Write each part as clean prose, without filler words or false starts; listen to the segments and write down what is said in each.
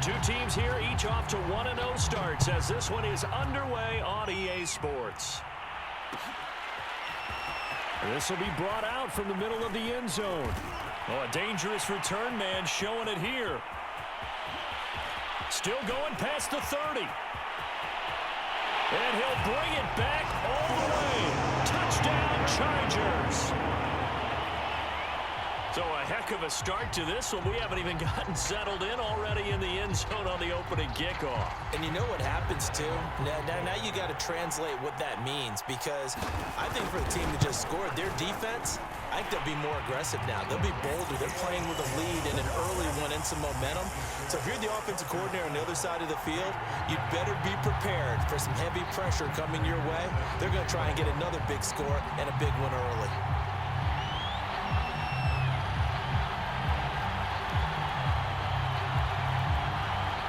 Two teams here, each off to 1-0 starts as this one is underway on EA Sports. This will be brought out from the middle of the end zone. Oh, a dangerous return man showing it here. Still going past the 30. And he'll bring it back all the way. Touchdown, Chargers. So a heck of a start to this one. We haven't even gotten settled in already in the end zone on the opening kickoff. And you know what happens, too? Now you got to translate what that means, because I think for the team that just scored, their defense, I think they'll be more aggressive now. They'll be bolder. They're playing with a lead and an early one and some momentum. So if you're the offensive coordinator on the other side of the field, you'd better be prepared for some heavy pressure coming your way. They're going to try and get another big score and a big one early.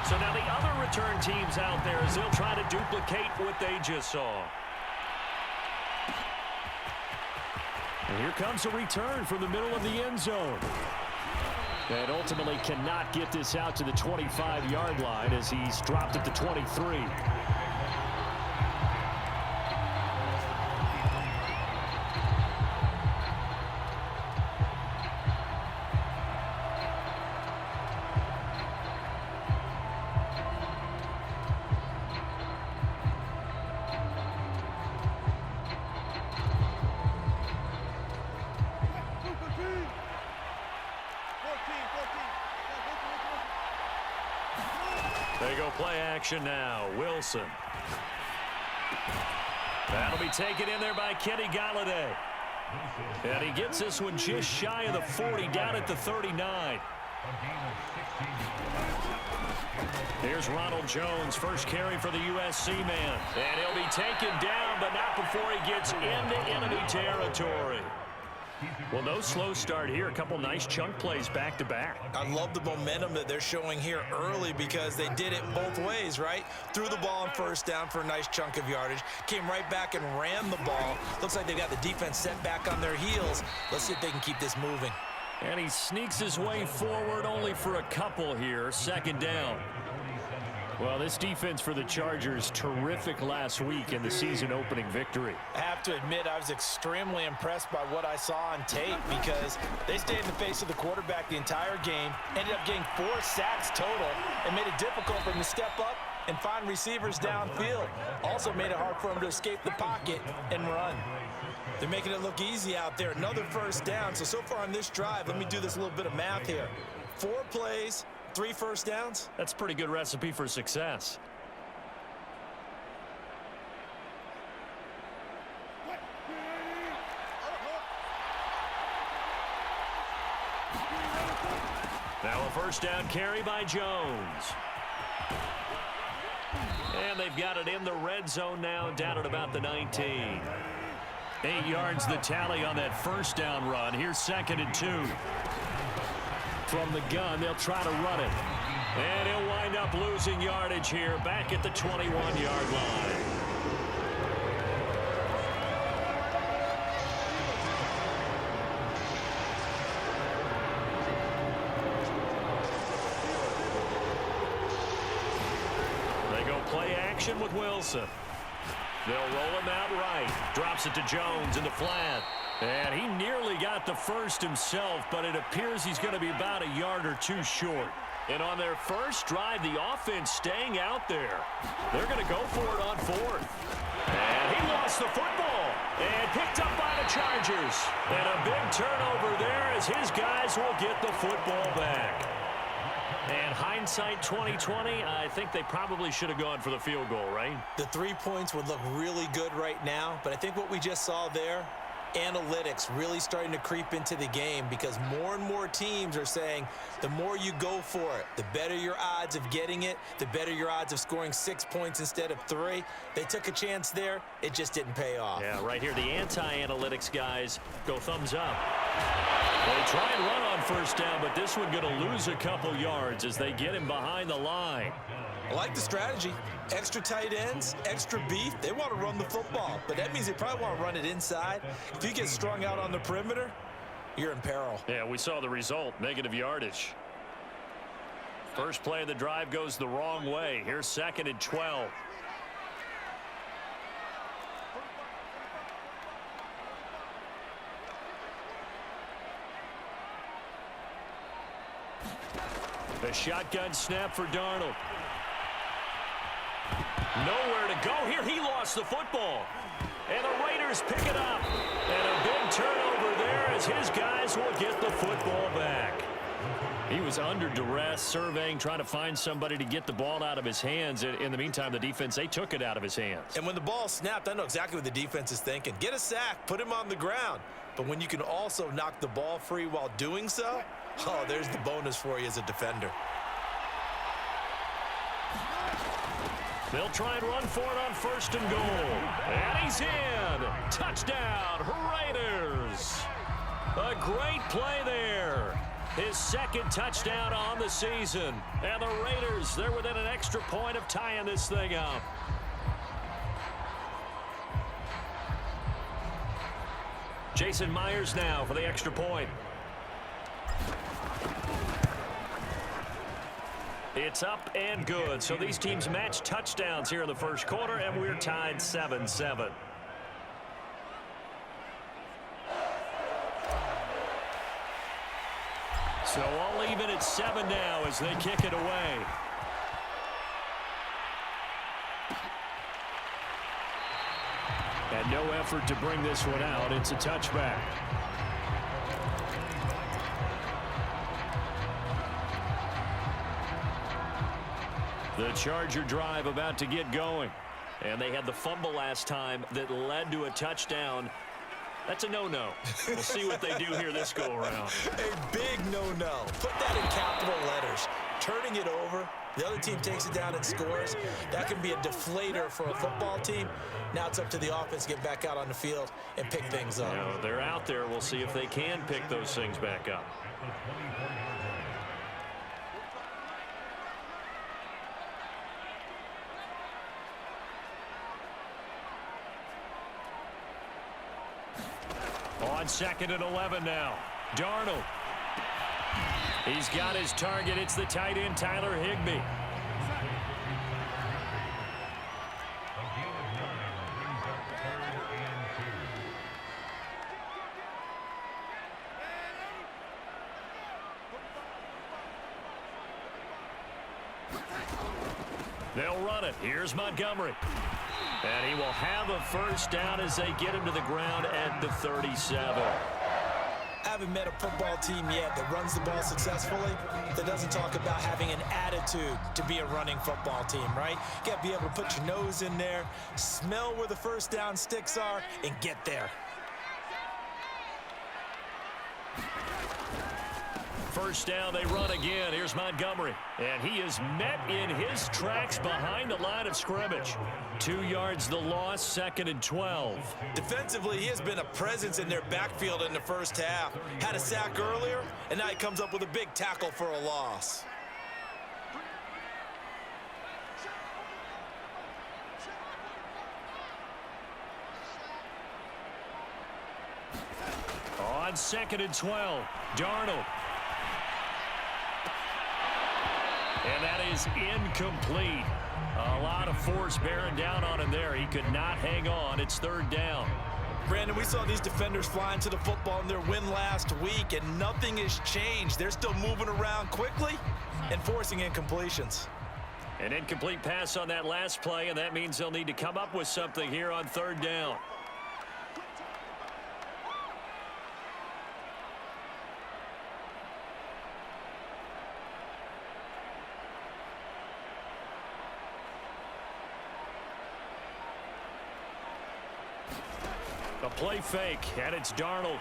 So now the other return teams out there as they'll try to duplicate what they just saw. And here comes a return from the middle of the end zone. And ultimately cannot get this out to the 25-yard line as he's dropped at the 23. They go play action now. Wilson. That'll be taken in there by Kenny Galladay. And he gets this one just shy of the 40, down at the 39. Here's Ronald Jones, first carry for the USC man. And he'll be taken down, but not before he gets into enemy territory. Well, no slow start here. A couple nice chunk plays back-to-back. I love the momentum that they're showing here early because they did it both ways, right? Threw the ball on first down for a nice chunk of yardage. Came right back and ran the ball. Looks like they got the defense set back on their heels. Let's see if they can keep this moving. And he sneaks his way forward only for a couple here. Second down. Well, this defense for the Chargers, terrific last week in the season-opening victory. I have to admit, I was extremely impressed by what I saw on tape because they stayed in the face of the quarterback the entire game, ended up getting 4 sacks total, and made it difficult for him to step up and find receivers downfield. Also made it hard for him to escape the pocket and run. They're making it look easy out there. Another first down. So far on this drive, let me do this little bit of math here. 4 plays. 3 first downs? That's a pretty good recipe for success. Now a first down carry by Jones. And they've got it in the red zone now, down at about the 19. 8 yards the tally on that first down run. Here's 2nd and 2. From the gun, they'll try to run it. And he'll wind up losing yardage here back at the 21-yard line. They go play action with Wilson. They'll roll him out right. Drops it to Jones in the flat. And he nearly got the first himself, but it appears he's going to be about a yard or 2 short. And on their first drive, the offense staying out there. They're going to go for it on 4th. And he lost the football. And picked up by the Chargers. And a big turnover there as his guys will get the football back. And hindsight 2020, I think they probably should have gone for the field goal, right? The 3 points would look really good right now, but I think what we just saw there, analytics really starting to creep into the game because more and more teams are saying the more you go for it, the better your odds of getting it, the better your odds of scoring 6 points instead of 3. They took a chance there. It just didn't pay off. Yeah, right here, the anti-analytics guys go thumbs up. They try and run on first down, but this one going to lose a couple yards as they get him behind the line. I like the strategy. Extra tight ends, extra beef. They want to run the football, but that means they probably want to run it inside. If you get strung out on the perimeter, you're in peril. Yeah, we saw the result, negative yardage. First play of the drive goes the wrong way. Here's 2nd and 12. The shotgun snap for Darnold. Nowhere to go here. He lost the football. And the Raiders pick it up. And a big turnover there as his guys will get the football back. He was under duress, surveying, trying to find somebody to get the ball out of his hands. In the meantime, the defense, they took it out of his hands. And when the ball snapped, I know exactly what the defense is thinking. Get a sack, put him on the ground. But when you can also knock the ball free while doing so, oh, there's the bonus for you as a defender. They'll try and run for it on 1st and goal. And he's in. Touchdown, Raiders. A great play there. His 2nd touchdown on the season. And the Raiders, they're within an extra point of tying this thing up. Jason Myers now for the extra point. It's up and good. So these teams match touchdowns here in the first quarter, and we're tied 7-7. So all even at 7 now as they kick it away. And no effort to bring this one out. It's a touchback. The Charger drive about to get going. And they had the fumble last time that led to a touchdown. That's a no-no. We'll see what they do here this go-around. A big no-no. Put that in capital letters. Turning it over, the other team takes it down and scores. That can be a deflator for a football team. Now it's up to the offense to get back out on the field and pick things up. You know, they're out there. We'll see if they can pick those things back up. On 2nd and 11 now. Darnold. He's got his target. It's the tight end, Tyler Higbee. They'll run it. Here's Montgomery. And he will have a first down as they get him to the ground at the 37. Haven't met a football team yet that runs the ball successfully, that doesn't talk about having an attitude to be a running football team, right? You got to be able to put your nose in there, smell where the first down sticks are, and get there. First down, they run again. Here's Montgomery. And he is met in his tracks behind the line of scrimmage. 2 yards the loss, 2nd and 12. Defensively, he has been a presence in their backfield in the first half. Had a sack earlier, and now he comes up with a big tackle for a loss. On 2nd and 12, Darnold. And that is incomplete. A lot of force bearing down on him there. He could not hang on. It's 3rd down. Brandon, we saw these defenders flying to the football in their win last week, and nothing has changed. They're still moving around quickly and forcing incompletions. An incomplete pass on that last play, and that means they'll need to come up with something here on 3rd down. A play fake, and it's Darnold.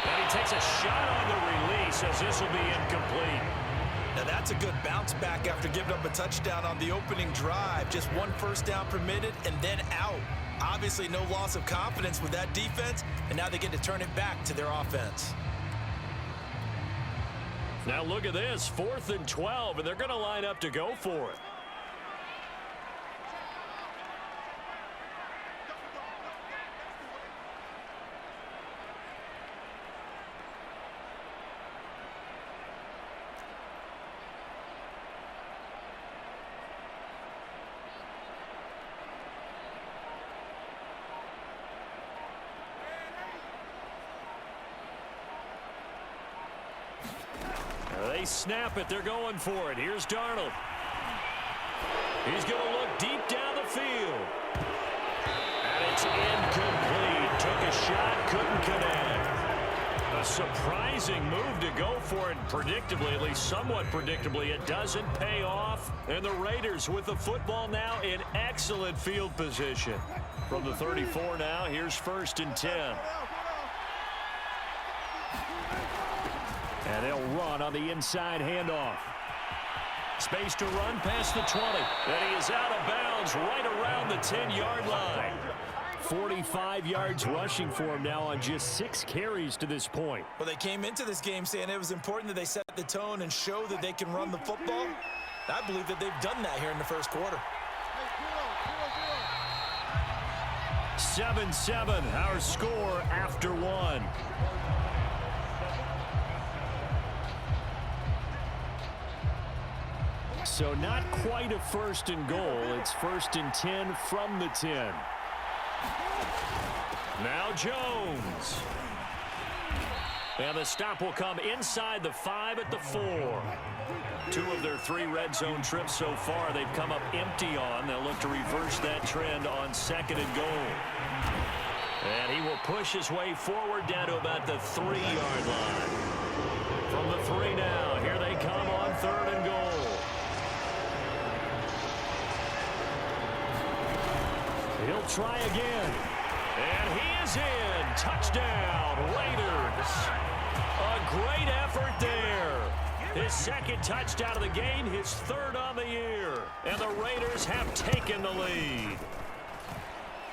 And he takes a shot on the release as this will be incomplete. Now that's a good bounce back after giving up a touchdown on the opening drive. Just 1 first down permitted and then out. Obviously no loss of confidence with that defense, and now they get to turn it back to their offense. Now look at this, 4th and 12, and they're going to line up to go for it. they snap it. They're going for it. Here's Darnold. He's going to look deep down the field. And it's incomplete. Took a shot, couldn't connect. A surprising move to go for it. Predictably, at least somewhat predictably, it doesn't pay off. And the Raiders with the football now in excellent field position. From the 34 now, here's 1st and 10. And they'll run on the inside handoff. Space to run past the 20. And he is out of bounds right around the 10-yard line. 45 yards rushing for him now on just 6 carries to this point. Well, they came into this game saying it was important that they set the tone and show that they can run the football. I believe that they've done that here in the first quarter. 7-7, our score after 1. So not quite a 1st and goal. It's 1st and 10 from the 10. Now Jones. And the stop will come inside the 5 at the 4. 2 of their 3 red zone trips so far they've come up empty on. They'll look to reverse that trend on 2nd and goal. And he will push his way forward down to about the 3-yard line. From the 3 now, here they come on 3rd and goal. He'll try again. And he is in. Touchdown, Raiders. A great effort there. His 2nd touchdown of the game, his 3rd on the year. And the Raiders have taken the lead.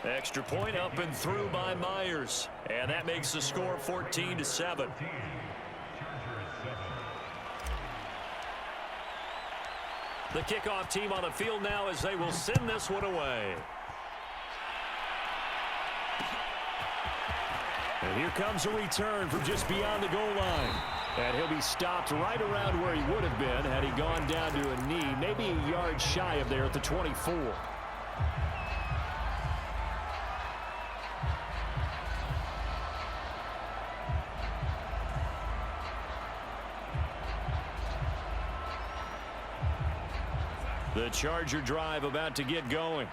Extra point up and through by Myers. And that makes the score 14-7. The kickoff team on the field now as they will send this one away. And here comes a return from just beyond the goal line. And he'll be stopped right around where he would have been had he gone down to a knee, maybe a yard shy of there at the 24. The Charger drive about to get going.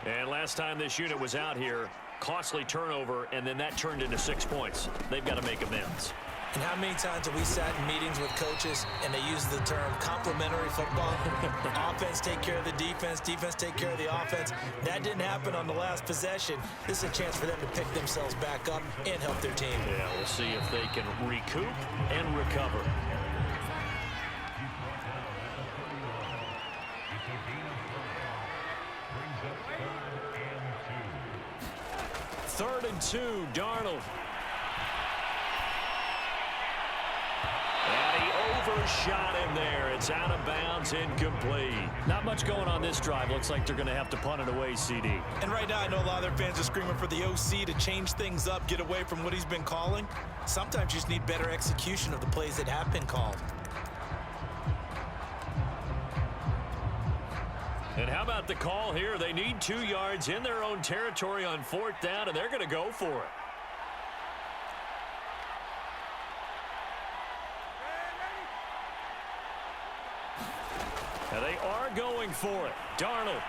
And last time this unit was out here, costly turnover, and then that turned into 6 points. They've got to make amends. And how many times have we sat in meetings with coaches and they use the term complementary football? Offense take care of the defense, defense take care of the offense. That didn't happen on the last possession. This is a chance for them to pick themselves back up and help their team. Yeah, we'll see if they can recoup and recover. Third and 2, Darnold. And he overshot him there. It's out of bounds, incomplete. Not much going on this drive. Looks like they're going to have to punt it away, CD. And right now, I know a lot of their fans are screaming for the OC to change things up, get away from what he's been calling. Sometimes you just need better execution of the plays that have been called. And how about the call here? They need 2 yards in their own territory on 4th down, and they're going to go for it. And they are going for it. Darnold.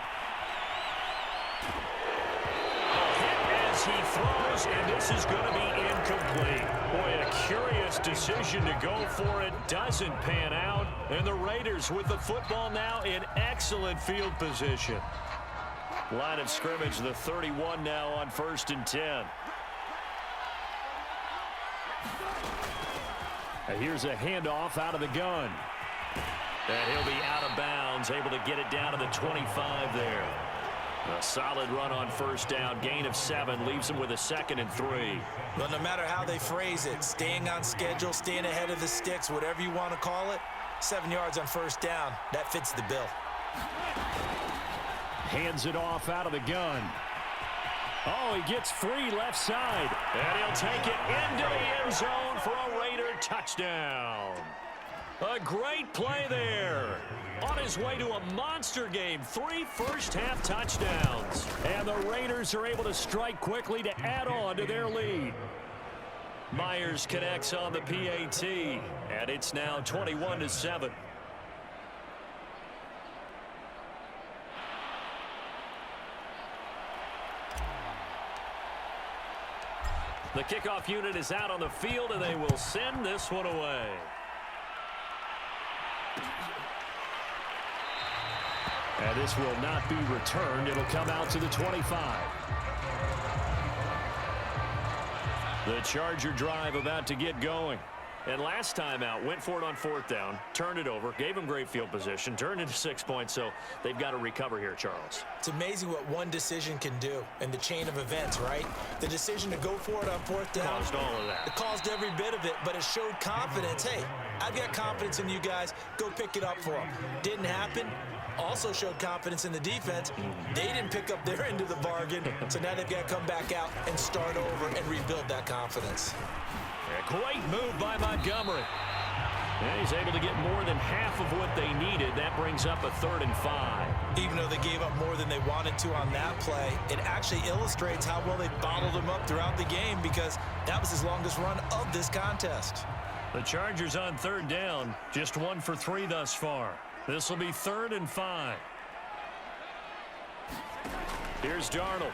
A hit as he throws, and this is going to be incomplete. Boy, a curious decision to go for it. Doesn't pan out. And the Raiders with the football now in excellent field position. Line of scrimmage, the 31 now on 1st and 10. And here's a handoff out of the gun. And he'll be out of bounds, able to get it down to the 25 there. A solid run on 1st down, gain of 7, leaves him with a 2nd and 3. But no matter how they phrase it, staying on schedule, staying ahead of the sticks, whatever you want to call it, 7 yards on 1st down, that fits the bill. Hands it off out of the gun. Oh, he gets free left side. And he'll take it into the end zone for a Raider touchdown. A great play there. On his way to a monster game, 3 first-half touchdowns. And the Raiders are able to strike quickly to add on to their lead. Myers connects on the PAT, and it's now 21-7. The kickoff unit is out on the field, and they will send this one away. And this will not be returned. It'll come out to the 25. The Charger drive about to get going. And last time out, went for it on 4th down, turned it over, gave them great field position, turned into 6 points, so they've got to recover here, Charles. It's amazing what one decision can do in the chain of events, right? The decision to go for it on 4th down. Caused all of that. It caused every bit of it, but it showed confidence. Hey, I've got confidence in you guys. Go pick it up for them. Didn't happen. Also showed confidence in the defense. They didn't pick up their end of the bargain, so now they've got to come back out and start over and rebuild that confidence. A great move by Montgomery. And he's able to get more than half of what they needed. That brings up a 3rd and 5. Even though they gave up more than they wanted to on that play, it actually illustrates how well they bottled them up throughout the game, because that was his longest run of this contest. The Chargers on 3rd down, just 1 for 3 thus far. This will be 3rd and 5. Here's Darnold.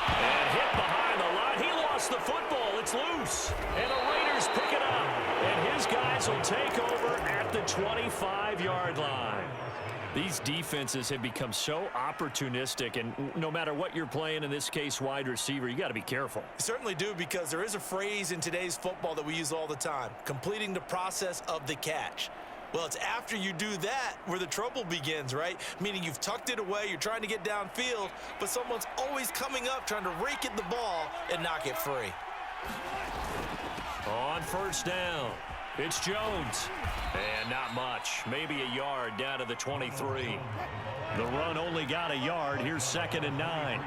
And hit behind the line. He lost the football. It's loose. And the Raiders pick it up. And his guys will take over at the 25-yard line. These defenses have become so opportunistic, and no matter what you're playing, in this case wide receiver, you got to be careful. You certainly do, because there is a phrase in today's football that we use all the time: completing the process of the catch. Well, it's after you do that where the trouble begins, right? Meaning you've tucked it away, you're trying to get downfield, but someone's always coming up trying to rake at the ball and knock it free. On 1st down, it's Jones. And not much, maybe a yard down to the 23. The run only got a yard. Here's 2nd and 9.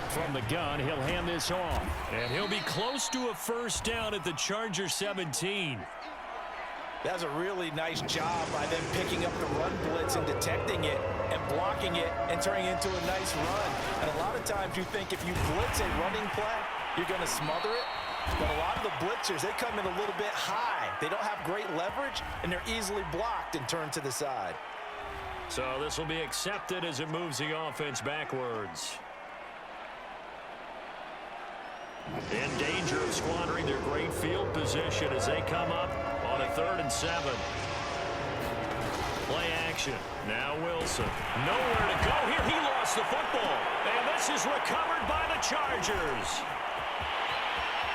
From the gun, he'll hand this off. And he'll be close to a 1st down at the Charger 17. That was a really nice job by them picking up the run blitz and detecting it and blocking it and turning it into a nice run. And a lot of times you think if you blitz a running play, you're going to smother it. But a lot of the blitzers, they come in a little bit high. They don't have great leverage, and they're easily blocked and turned to the side. So this will be accepted as it moves the offense backwards. In danger of squandering their great field position as they come up on a 3rd and 7. Play action. Now Wilson. Nowhere to go here. He lost the football. And this is recovered by the Chargers.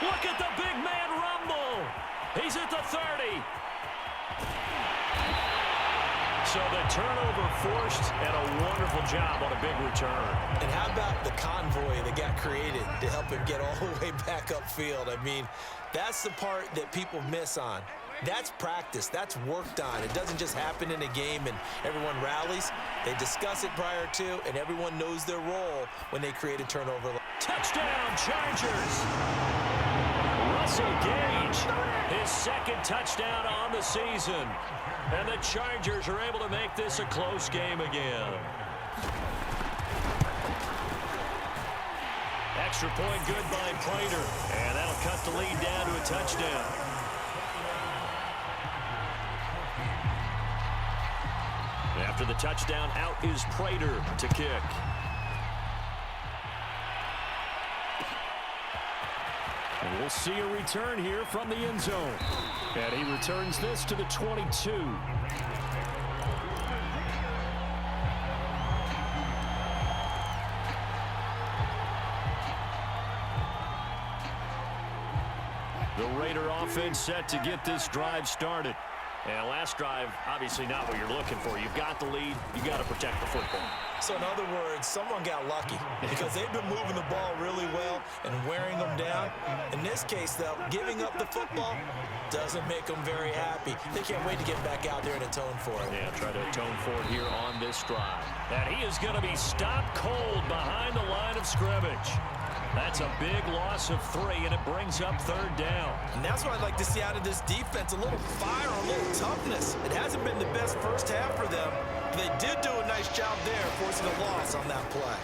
Look at the big man rumble. He's at the 30. So the turnover forced, and a wonderful job on a big return. And how about the convoy that got created to help him get all the way back upfield? I mean, that's the part that people miss on. That's practice. That's worked on. It doesn't just happen in a game and everyone rallies. They discuss it prior to, and everyone knows their role when they create a turnover. Touchdown, Chargers! Russell Gage, his 2nd touchdown on the season. And the Chargers are able to make this a close game again. Extra point good by Prater. And that'll cut the lead down to a touchdown. After the touchdown, out is Prater to kick. And we'll see a return here from the end zone. And he returns this to the 22. The Raider offense set to get this drive started. And last drive, obviously not what you're looking for. You've got the lead. You've got to protect the football. So in other words, someone got lucky because they've been moving the ball really well and wearing them down. In this case, though, giving up the football doesn't make them very happy. They can't wait to get back out there and atone for it. Yeah, try to atone for it here on this drive. And he is going to be stopped cold behind the line of scrimmage. That's a big loss of 3, and it brings up 3rd down. And that's what I'd like to see out of this defense, a little fire, a little toughness. It hasn't been the best first half for them, but they did do a nice job there, forcing a loss on that play.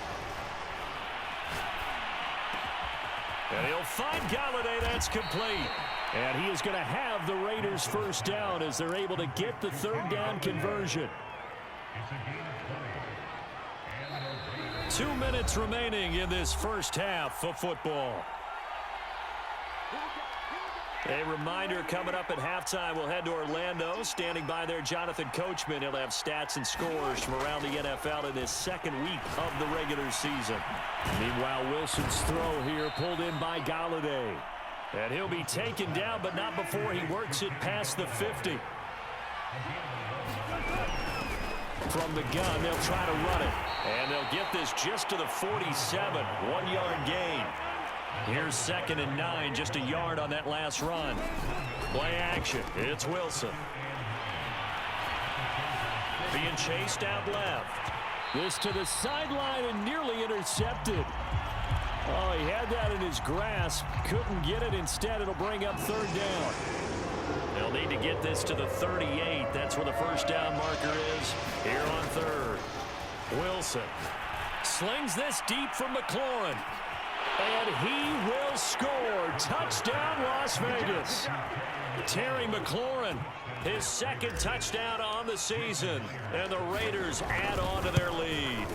And he'll find Galladay. That's complete. And he is going to have the Raiders first down as they're able to get the third down conversion. 2 minutes remaining in this first half of football. A reminder coming up at halftime, we'll head to Orlando. Standing by there, Jonathan Coachman. He'll have stats and scores from around the NFL in this second week of the regular season. Meanwhile, Wilson's throw here pulled in by Galladay. And he'll be taken down, but not before he works it past the 50. From the gun, they'll try to run it. And they'll get this just to the 47. 1-yard gain. Here's 2nd and 9, just a yard on that last run. Play action. It's Wilson. Being chased out left. This to the sideline and nearly intercepted. Oh, he had that in his grasp. Couldn't get it. Instead, it'll bring up third down. They'll need to get this to the 38. That's where the first down marker is here on third. Wilson slings this deep from McLaurin. And he will score. Touchdown, Las Vegas. Terry McLaurin, his second touchdown on the season. And the Raiders add on to their lead.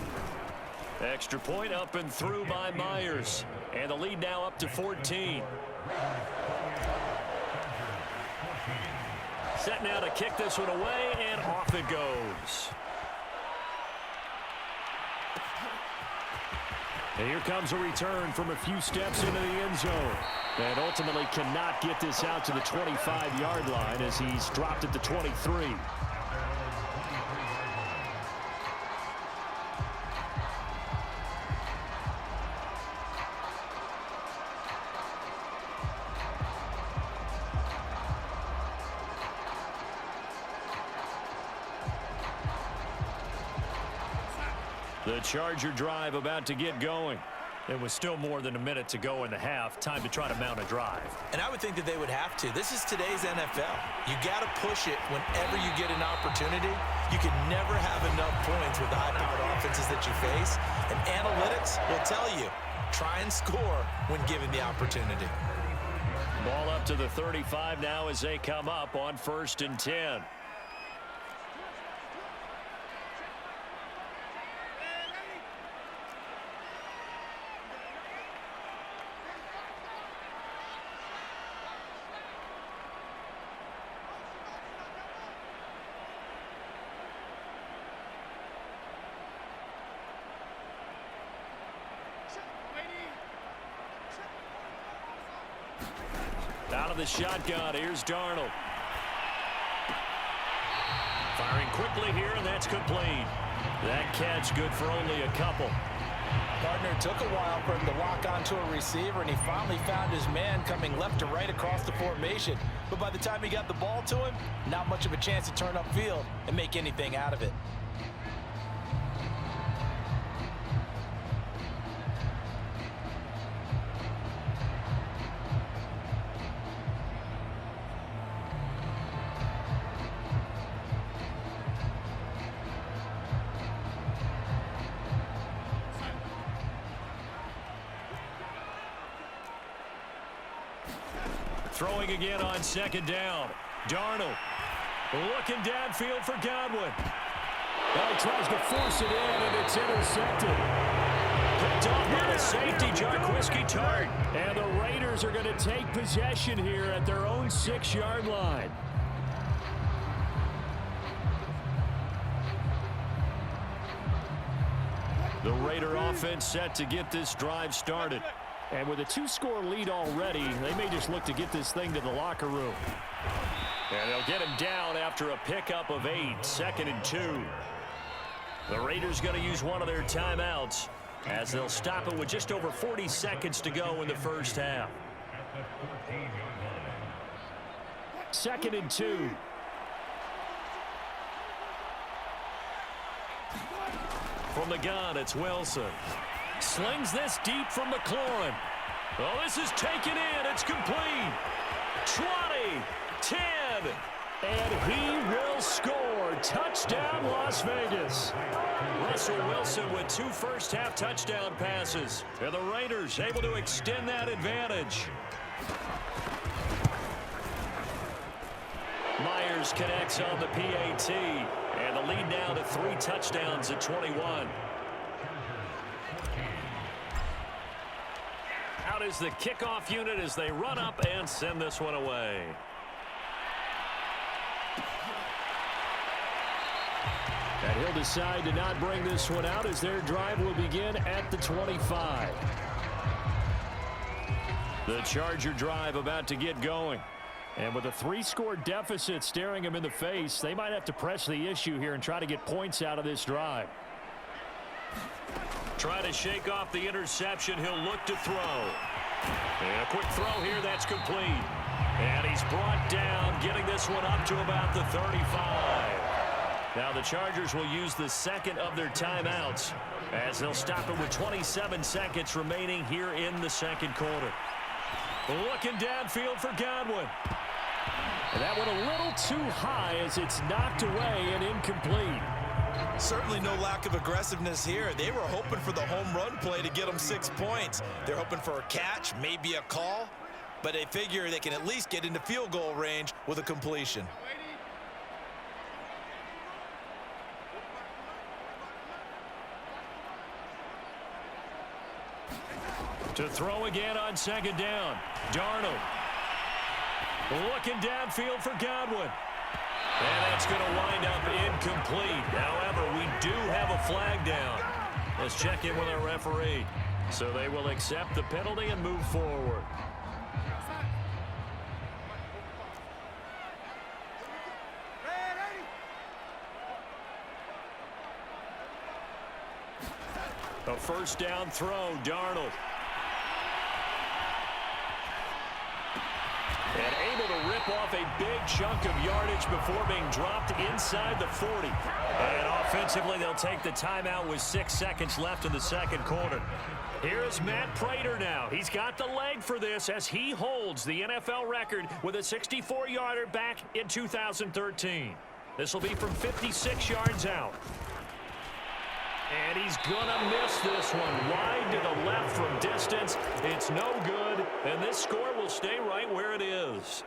Extra point up and through by Myers. And the lead now up to 14. Set now to kick this one away, and off it goes. And here comes a return from a few steps into the end zone. And ultimately cannot get this out to the 25-yard line as he's dropped at the 23. The Charger drive about to get going. It was still more than a minute to go in the half. Time to try to mount a drive. And I would think that they would have to. This is today's NFL. You got to push it whenever you get an opportunity. You can never have enough points with the high-powered offenses that you face. And analytics will tell you, try and score when given the opportunity. Ball up to the 35 now as they come up on 1st and 10. Out of the shotgun, here's Darnold. Firing quickly here, and that's complete. That catch good for only a couple. Gardner took a while for him to lock onto a receiver, and he finally found his man coming left to right across the formation. But by the time he got the ball to him, not much of a chance to turn upfield and make anything out of it. Throwing again on 2nd down. Darnold looking downfield for Godwin. Now he tries to force it in, and it's intercepted. Picked off by the safety, Jarquiski Tart. And the Raiders are going to take possession here at their own 6-yard line. The Raider offense set to get this drive started. And with a 2-score lead already, they may just look to get this thing to the locker room. And they'll get him down after a pickup of 8, 2nd and 2. The Raiders going to use one of their timeouts as they'll stop it with just over 40 seconds to go in the first half. 2nd and 2. From the gun, it's Wilson. Slings this deep from McLaurin. Oh, this is taken in. It's complete. 20, 10, and he will score. touchdown, Las Vegas. Russell Wilson with 2 first-half touchdown passes. And the Raiders able to extend that advantage. Myers connects on the PAT. And the lead now to 3 touchdowns at 21. Out is the kickoff unit as they run up and send this one away. And he'll decide to not bring this one out as their drive will begin at the 25. The Charger drive about to get going. And with a 3-score deficit staring him in the face, they might have to press the issue here and try to get points out of this drive. Try to shake off the interception. He'll look to throw. And a quick throw here. That's complete. And he's brought down, getting this one up to about the 35. Now the Chargers will use the second of their timeouts as they'll stop it with 27 seconds remaining here in the second quarter. Looking downfield for Godwin. And that went a little too high as it's knocked away and incomplete. Certainly no lack of aggressiveness here. They were hoping for the home run play to get them 6 points. They're hoping for a catch, maybe a call, but they figure they can at least get into field goal range with a completion. To throw again on second down. Darnold. Looking downfield for Godwin. And that's going to wind up incomplete. However, we do have a flag down. Let's check in with our referee. So they will accept the penalty and move forward. A first down throw, Darnold. And able to rip off a big chunk of yardage before being dropped inside the 40. And offensively, they'll take the timeout with 6 seconds left in the second quarter. Here's Matt Prater now. He's got the leg for this as he holds the NFL record with a 64-yarder back in 2013. This will be from 56 yards out. And he's going to miss this one wide to the left from distance. It's no good, and this score will stay right where it is.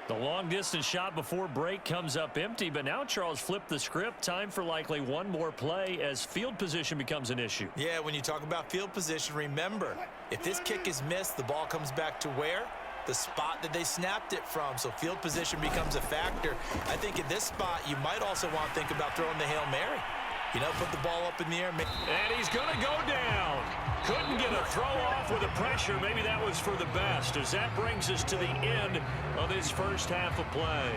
The long-distance shot before break comes up empty, but now Charles flipped the script. Time for likely one more play as field position becomes an issue. Yeah, when you talk about field position, remember, if this kick is missed, the ball comes back to where? The spot that they snapped it from, so field position becomes a factor. I think in this spot, you might also want to think about throwing the Hail Mary. You know, put the ball up in the air. And he's going to go down. Couldn't get a throw off with the pressure. Maybe that was for the best, as that brings us to the end of this first half of play.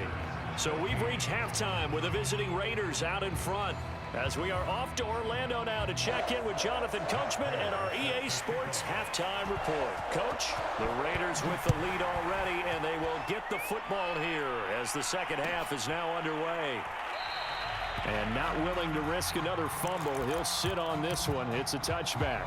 So we've reached halftime with the visiting Raiders out in front, as we are off to Orlando now to check in with Jonathan Coachman and our EA Sports halftime report. Coach, the Raiders with the lead already, and they will get the football here as the second half is now underway. And not willing to risk another fumble. He'll sit on this one. It's a touchback.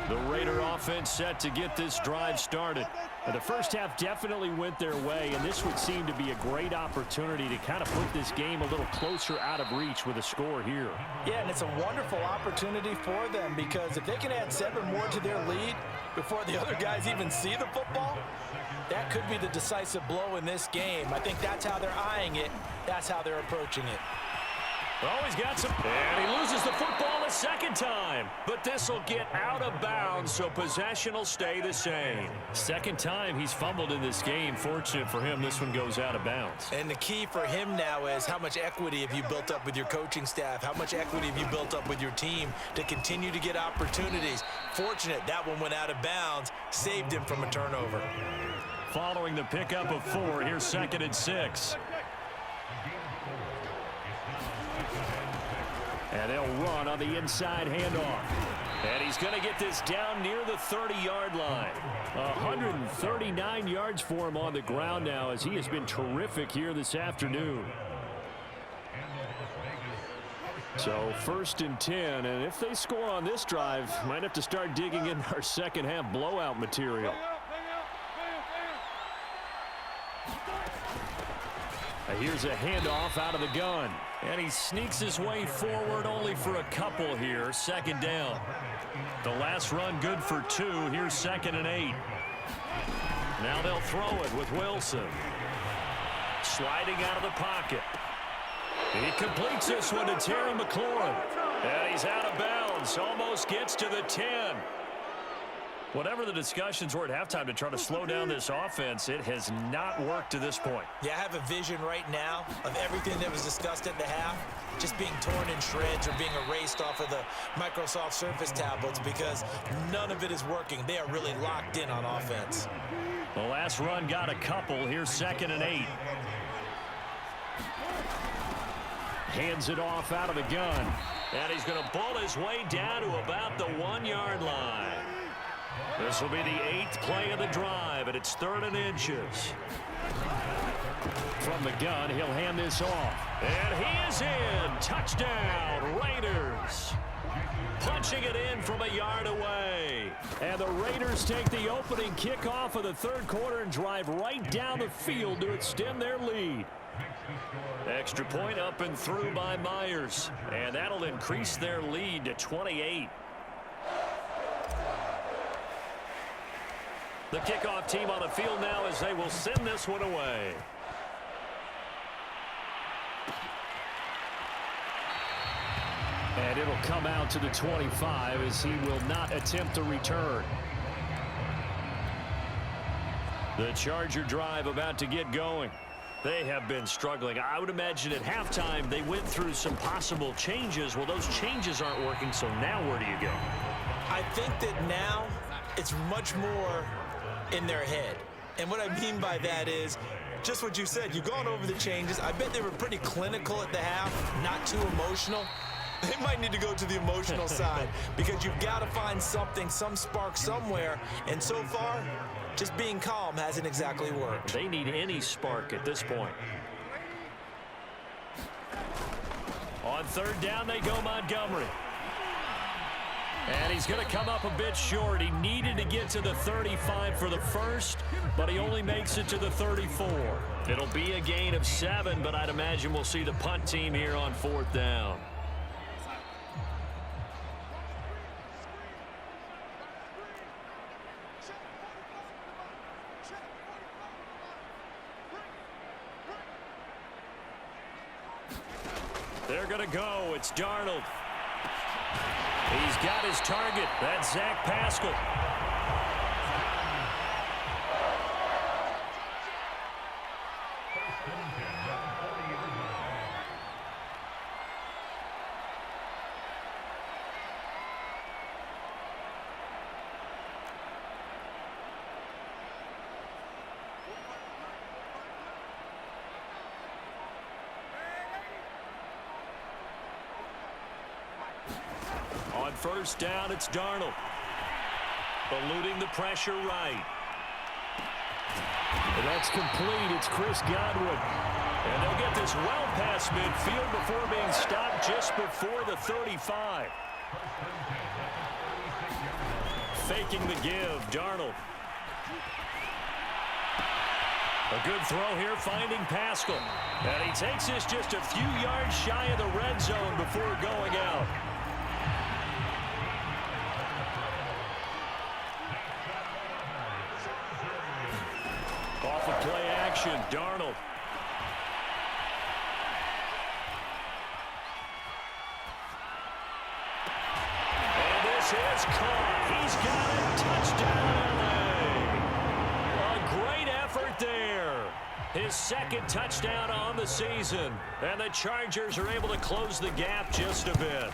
The Raider offense set to get this drive started. And the first half definitely went their way, and this would seem to be a great opportunity to kind of put this game a little closer out of reach with a score here. Yeah, and it's a wonderful opportunity for them, because if they can add 7 more to their lead before the other guys even see the football, that could be the decisive blow in this game. I think that's how they're eyeing it. That's how they're approaching it. Oh, he's got some, and he loses the football a second time. But this will get out of bounds, so possession will stay the same. Second time he's fumbled in this game. Fortunate for him, this one goes out of bounds. And the key for him now is how much equity have you built up with your coaching staff? How much equity have you built up with your team to continue to get opportunities? Fortunate that one went out of bounds, saved him from a turnover. Following the pickup of 4, here's 2nd and 6. And they'll run on the inside handoff. And he's going to get this down near the 30-yard line. 139 yards for him on the ground now, as he has been terrific here this afternoon. So 1st and 10, and if they score on this drive, might have to start digging in our second half blowout material. Here's a handoff out of the gun. And he sneaks his way forward only for a couple here. 2nd down. The last run good for 2. Here's 2nd and 8. Now they'll throw it with Wilson. Sliding out of the pocket. He completes this one to Terry McLaurin. And he's out of bounds. Almost gets to the 10. Whatever the discussions were at halftime to try to slow down this offense, it has not worked to this point. Yeah, I have a vision right now of everything that was discussed at the half just being torn in shreds or being erased off of the Microsoft Surface tablets because none of it is working. They are really locked in on offense. The last run got a couple. Here's 2nd and 8. Hands it off out of the gun. And he's going to bull his way down to about the 1-yard line. This will be the 8th play of the drive, and it's 3rd and inches. From the gun, he'll hand this off. And he is in. Touchdown, Raiders. Punching it in from a yard away. And the Raiders take the opening kickoff of the 3rd quarter and drive right down the field to extend their lead. Extra point up and through by Myers. And that'll increase their lead to 28. The kickoff team on the field now as they will send this one away. And it'll come out to the 25 as he will not attempt a return. The Charger drive about to get going. They have been struggling. I would imagine at halftime they went through some possible changes. Well, those changes aren't working, so now where do you go? I think that now it's much more in their head. And what I mean by that is just what you said. You've gone over the changes. I bet they were pretty clinical at the half, not too emotional. They might need to go to the emotional side because you've got to find something, some spark somewhere. And so far, just being calm hasn't exactly worked. They need any spark at this point. On 3rd down, they go Montgomery. And he's going to come up a bit short. He needed to get to the 35 for the first, but he only makes it to the 34. It'll be a gain of 7, but I'd imagine we'll see the punt team here on 4th down. They're going to go. It's Darnold. He's got his target. That's Zach Pascal. On 1st down, it's Darnold. Eluding the pressure right. And that's complete. It's Chris Godwin. And they'll get this well past midfield before being stopped just before the 35. Faking the give, Darnold. A good throw here, finding Pascal. And he takes this just a few yards shy of the red zone before going out. Off of play action, Darnold. And this is caught. He's got it. Touchdown, LA. A great effort there. His 2nd touchdown on the season. And the Chargers are able to close the gap just a bit.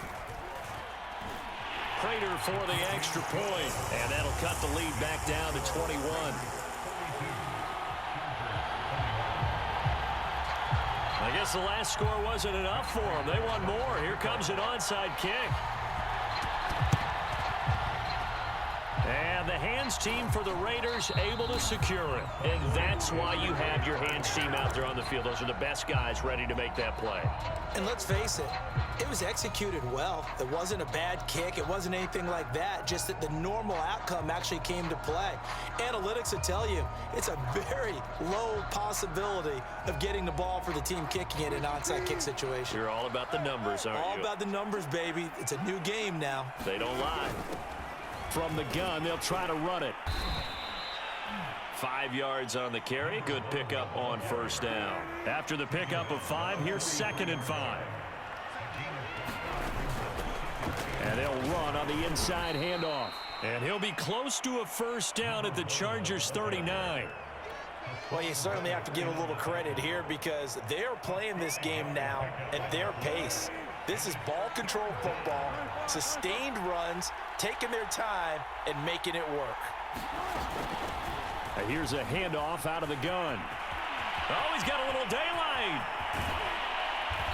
Prater for the extra point. And that'll cut the lead back down to 21. I guess the last score wasn't enough for them. They want more. Here comes an onside kick. And the hands hands team for the Raiders able to secure it. And that's why you have your hands team out there on the field. Those are the best guys ready to make that play. And let's face it, it was executed well. It wasn't a bad kick. It wasn't anything like that. Just that the normal outcome actually came to play. Analytics will tell you it's a very low possibility of getting the ball for the team kicking it in an onside kick situation. You're all about the numbers, aren't you? All about the numbers, baby. It's a new game now. They don't lie. From the gun, they'll try to run it. 5 yards on the carry. Good pickup on first down. After the pickup of 5, here's 2nd and 5. And they'll run on the inside handoff. And he'll be close to a first down at the Chargers 39. Well, you certainly have to give a little credit here because they're playing this game now at their pace. This is ball control football, sustained runs, taking their time, and making it work. And here's a handoff out of the gun. Oh, he's got a little daylight.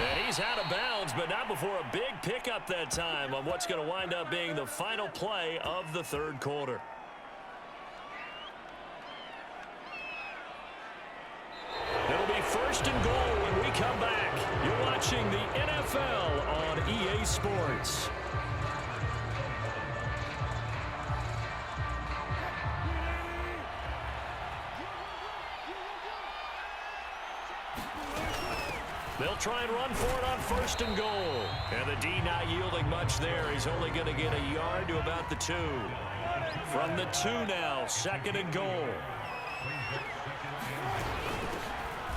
And he's out of bounds, but not before a big pickup that time on what's going to wind up being the final play of the third quarter. It'll be 1st and goal when we come back. You're watching the NFL on EA Sports. They'll try and run for it on 1st and goal. And the D not yielding much there. He's only going to get a yard to about the 2. From the 2 now, 2nd and goal.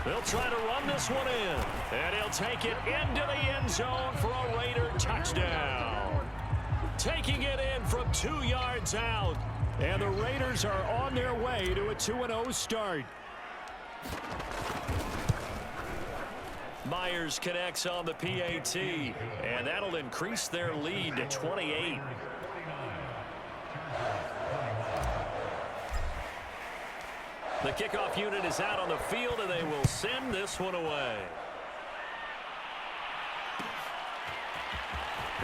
They'll try to run this one in. And he'll take it into the end zone for a Raider touchdown. Taking it in from 2 yards out. And the Raiders are on their way to a 2-0 start. Myers connects on the PAT, and that'll increase their lead to 28. The kickoff unit is out on the field, and they will send this one away.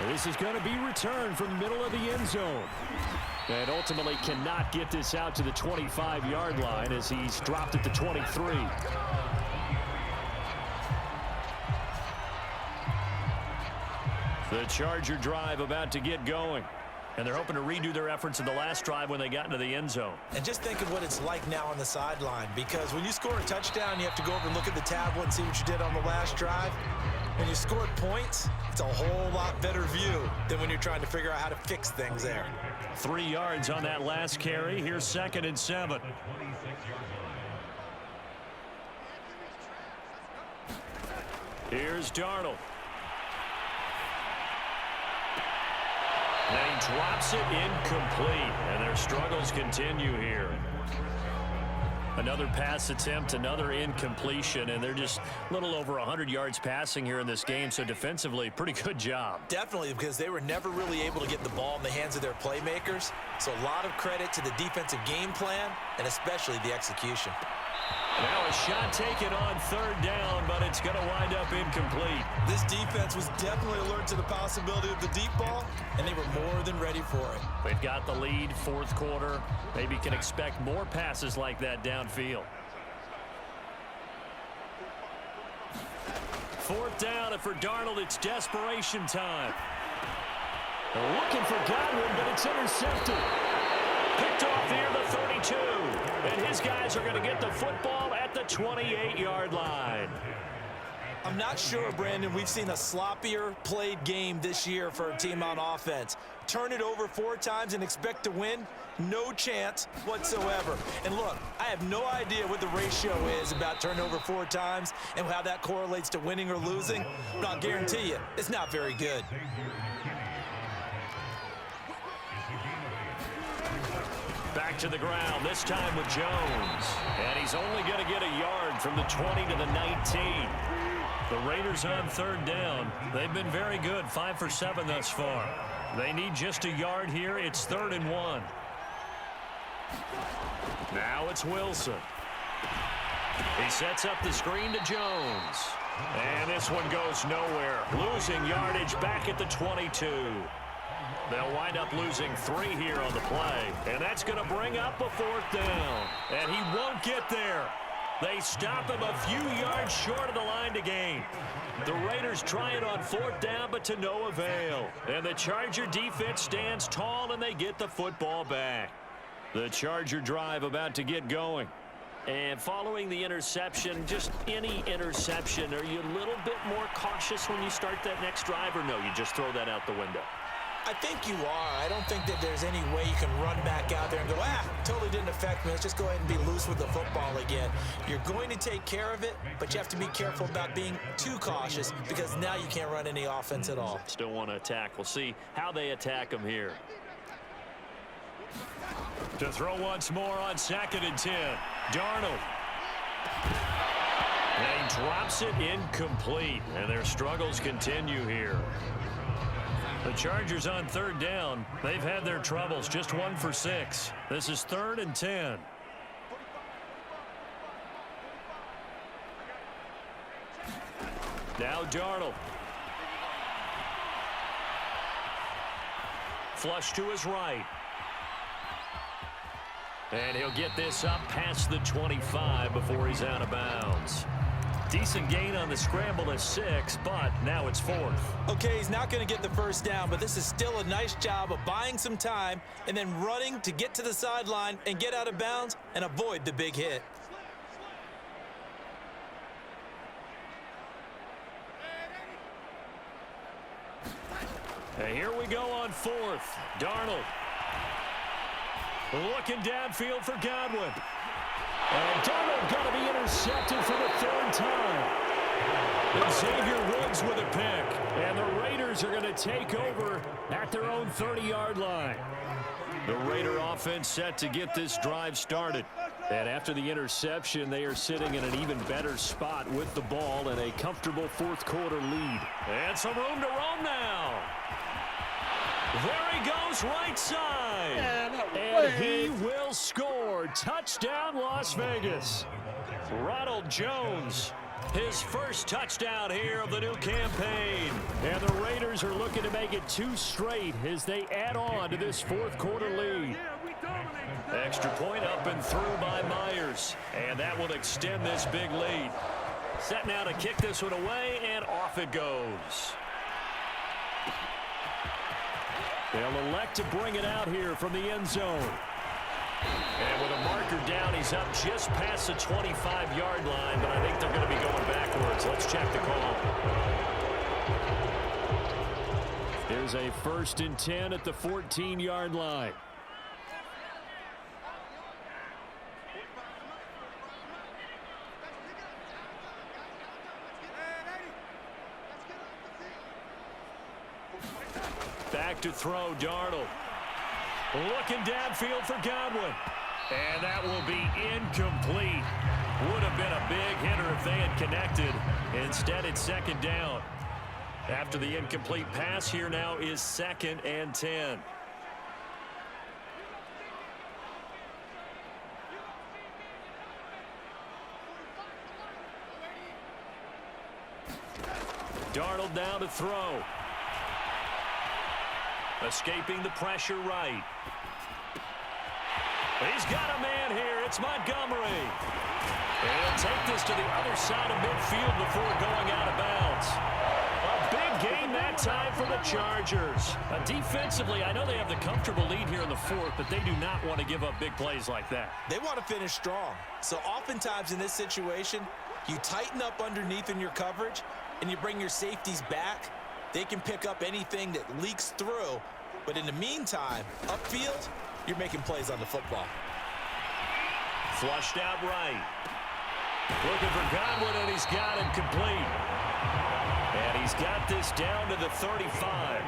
And this is going to be returned from the middle of the end zone. And ultimately cannot get this out to the 25-yard line as he's dropped at the 23. The Charger drive about to get going. And they're hoping to redo their efforts in the last drive when they got into the end zone. And just think of what it's like now on the sideline, because when you score a touchdown, you have to go over and look at the tablet and see what you did on the last drive. When you scored points, it's a whole lot better view than when you're trying to figure out how to fix things there. 3 yards on that last carry. Here's 2nd and 7. Here's Darnold. And he drops it incomplete, and their struggles continue here. Another pass attempt, another incompletion, and they're just a little over 100 yards passing here in this game, so defensively, pretty good job. Definitely, because they were never really able to get the ball in the hands of their playmakers, so a lot of credit to the defensive game plan, and especially the execution. Now a shot taken on 3rd down, but it's going to wind up incomplete. This defense was definitely alert to the possibility of the deep ball, and they were more than ready for it. They've got the lead, 4th quarter. Maybe can expect more passes like that downfield. 4th down, and for Darnold, it's desperation time. They're looking for Godwin, but it's intercepted. Picked off near the 32. And his guys are going to get the football at the 28-yard line. I'm not sure, Brandon, we've seen a sloppier played game this year for a team on offense. Turn it over 4 times and expect to win? No chance whatsoever. And look, I have no idea what the ratio is about turnover 4 times and how that correlates to winning or losing, but I'll guarantee you, it's not very good. Back to the ground, this time with Jones. And he's only going to get a yard from the 20 to the 19. The Raiders on 3rd down. They've been very good, 5 for 7 thus far. They need just a yard here. It's 3rd and 1. Now it's Wilson. He sets up the screen to Jones. And this one goes nowhere. Losing yardage back at the 22. They'll wind up losing 3 here on the play, and that's going to bring up a 4th down. And he won't get there. They stop him a few yards short of the line to gain. The Raiders try it on 4th down, but to no avail. And the Charger defense stands tall, and they get the football back. The Charger drive about to get going. And following the interception, just any interception, are you a little bit more cautious when you start that next drive, or no, you just throw that out the window? I think you are. I don't think that there's any way you can run back out there and go, totally didn't affect me. Let's just go ahead and be loose with the football again. You're going to take care of it, but you have to be careful about being too cautious because now you can't run any offense at all. Still want to attack. We'll see how they attack them here. To throw once more on 2nd and 10. Darnold. And he drops it incomplete, and their struggles continue here. The Chargers on 3rd down. They've had their troubles, just 1 for 6. This is 3rd and 10. Now Darnold. Flush to his right. And he'll get this up past the 25 before he's out of bounds. Decent gain on the scramble is 6, but now it's 4th. Okay, he's not going to get the 1st down, but this is still a nice job of buying some time and then running to get to the sideline and get out of bounds and avoid the big hit. And here we go on 4th. Darnold. Looking downfield for Godwin. And Darnold going to be intercepted for the 3rd time. And Xavier Woods with a pick. And the Raiders are going to take over at their own 30-yard line. The Raider offense set to get this drive started. And after the interception, they are sitting in an even better spot with the ball and a comfortable 4th quarter lead. And some room to roam now. There he goes, right side. And he will score. Touchdown, Las Vegas. Ronald Jones, his first touchdown here of the new campaign. And the Raiders are looking to make it 2 straight as they add on to this 4th quarter lead. Extra point up and through by Myers. And that will extend this big lead. Set now to kick this one away, and off it goes. They'll elect to bring it out here from the end zone. And with a marker down, he's up just past the 25-yard line, but I think they're going to be going backwards. Let's check the call. Here's a 1st and 10 at the 14-yard line. Back to throw, Darnold. Looking downfield for Godwin. And that will be incomplete. Would have been a big hitter if they had connected. Instead, it's 2nd down. After the incomplete pass, here now is 2nd and 10. Darnold now to throw. Escaping the pressure right. He's got a man here. It's Montgomery. And he'll take this to the other side of midfield before going out of bounds. A big gain that time for the Chargers. Defensively, I know they have the comfortable lead here in the 4th, but they do not want to give up big plays like that. They want to finish strong. So oftentimes in this situation, you tighten up underneath in your coverage, and you bring your safeties back. They can pick up anything that leaks through. But in the meantime, upfield, you're making plays on the football. Flushed out right. Looking for Godwin, and he's got him complete. And he's got this down to the 35.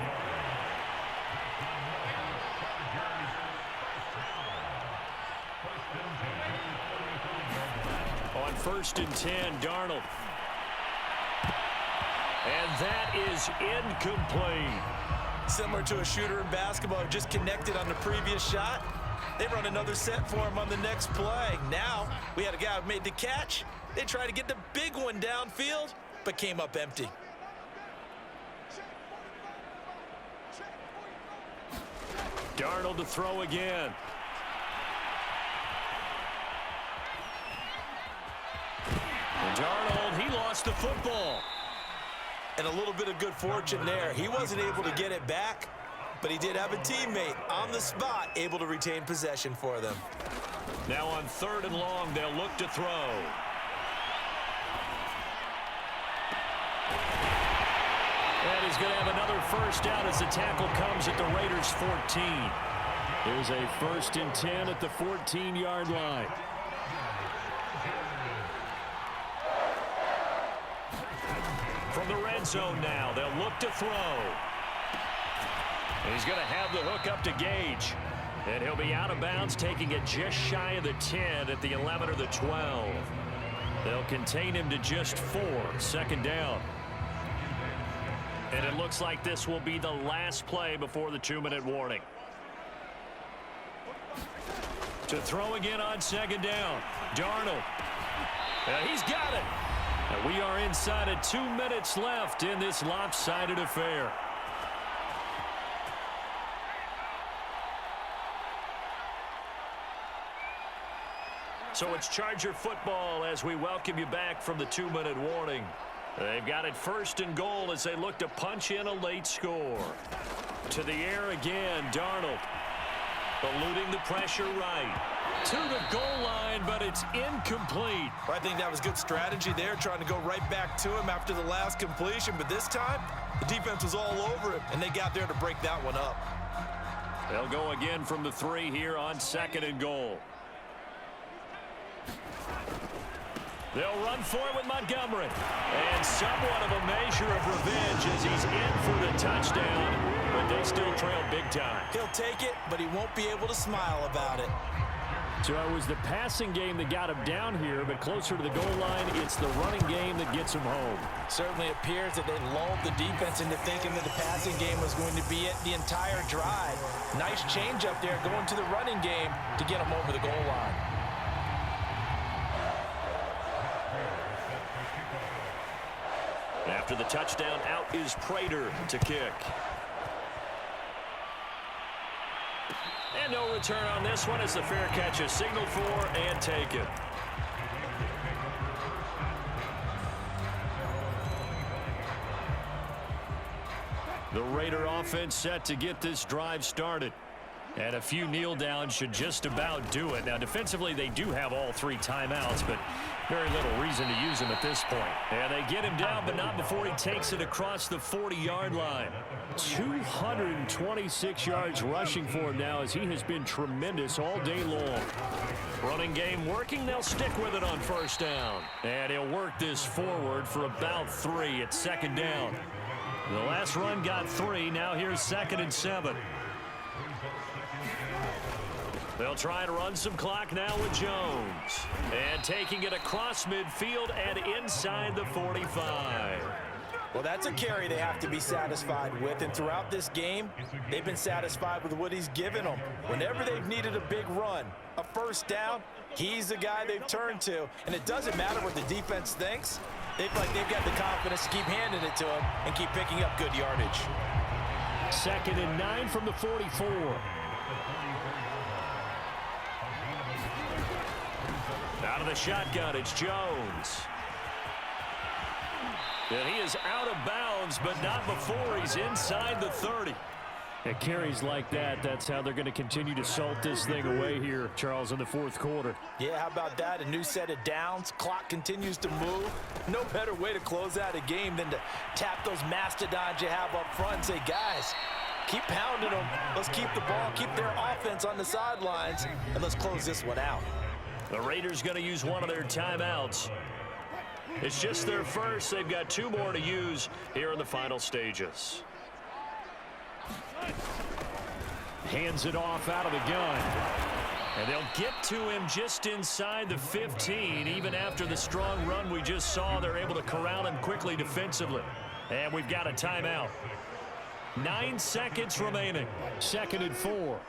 On 1st and 10, Darnold. And that is incomplete. Similar to a shooter in basketball who just connected on the previous shot. They run another set for him on the next play. Now, we had a guy who made the catch. They tried to get the big one downfield, but came up empty. Darnold to throw again. And Darnold, he lost the football. And a little bit of good fortune there. He wasn't able to get it back, but he did have a teammate on the spot able to retain possession for them. Now on 3rd and long, they'll look to throw. And he's going to have another first down as the tackle comes at the Raiders' 14. Here's a 1st and 10 at the 14-yard line. From the red zone now, they'll look to throw. And he's going to have the hook up to Gage. And he'll be out of bounds, taking it just shy of the 10 at the 11 or the 12. They'll contain him to just 4, 2nd down. And it looks like this will be the last play before the 2-minute warning. To throw again on 2nd down. Darnold. He's got it. And we are inside of 2 minutes left in this lopsided affair. So it's Charger football as we welcome you back from the 2-minute warning. They've got it 1st and goal as they look to punch in a late score. To the air again, Darnold. Eluding the pressure right. To the goal line, but it's incomplete. I think that was good strategy there, trying to go right back to him after the last completion. But this time, the defense was all over him, and they got there to break that one up. They'll go again from the 3 here on 2nd and goal. They'll run for it with Montgomery. And somewhat of a measure of revenge as he's in for the touchdown, but they still trail big time. He'll take it, but he won't be able to smile about it. So it was the passing game that got him down here, but closer to the goal line, it's the running game that gets him home. Certainly appears that they lulled the defense into thinking that the passing game was going to be it the entire drive. Nice change up there going to the running game to get him over the goal line. After the touchdown, out is Prater to kick. And no return on this one as the fair catch is signaled for and taken. The Raider offense set to get this drive started. And a few kneel downs should just about do it. Now, defensively, they do have all 3 timeouts, but very little reason to use them at this point. And they get him down, but not before he takes it across the 40-yard line. 226 yards rushing for him now as he has been tremendous all day long. Running game working. They'll stick with it on 1st down. And he'll work this forward for about 3 at 2nd down. The last run got 3. Now here's 2nd and 7. They'll try and run some clock now with Jones. And taking it across midfield and inside the 45. Well, that's a carry they have to be satisfied with. And throughout this game, they've been satisfied with what he's given them. Whenever they've needed a big run, a 1st down, he's the guy they've turned to. And it doesn't matter what the defense thinks. They feel like they've got the confidence to keep handing it to him and keep picking up good yardage. 2nd and 9 from the 44. Out of the shotgun, it's Jones. And he is out of bounds, but not before he's inside the 30. At carries like that, that's how they're going to continue to salt this thing away here, Charles, in the 4th quarter. Yeah, how about that? A new set of downs. Clock continues to move. No better way to close out a game than to tap those mastodons you have up front and say, guys, keep pounding them. Let's keep the ball, keep their offense on the sidelines, and let's close this one out. The Raiders going to use one of their timeouts. It's just their first. They've got 2 more to use here in the final stages. Hands it off out of the gun. And they'll get to him just inside the 15. Even after the strong run we just saw, they're able to corral him quickly defensively. And we've got a timeout. 9 seconds remaining. 2nd and 4.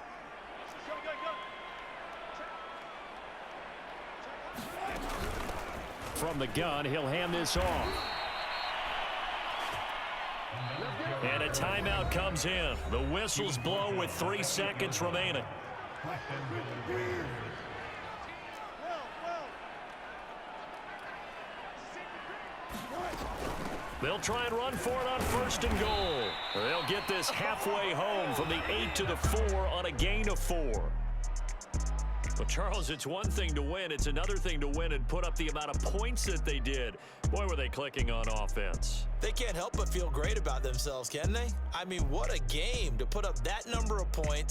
From the gun, he'll hand this off. And a timeout comes in. The whistles blow with 3 seconds remaining. They'll try and run for it on 1st and goal. They'll get this halfway home from the 8 to the 4 on a gain of 4. Well, Charles, it's one thing to win. It's another thing to win and put up the amount of points that they did. Boy, were they clicking on offense. They can't help but feel great about themselves, can they? I mean, what a game to put up that number of points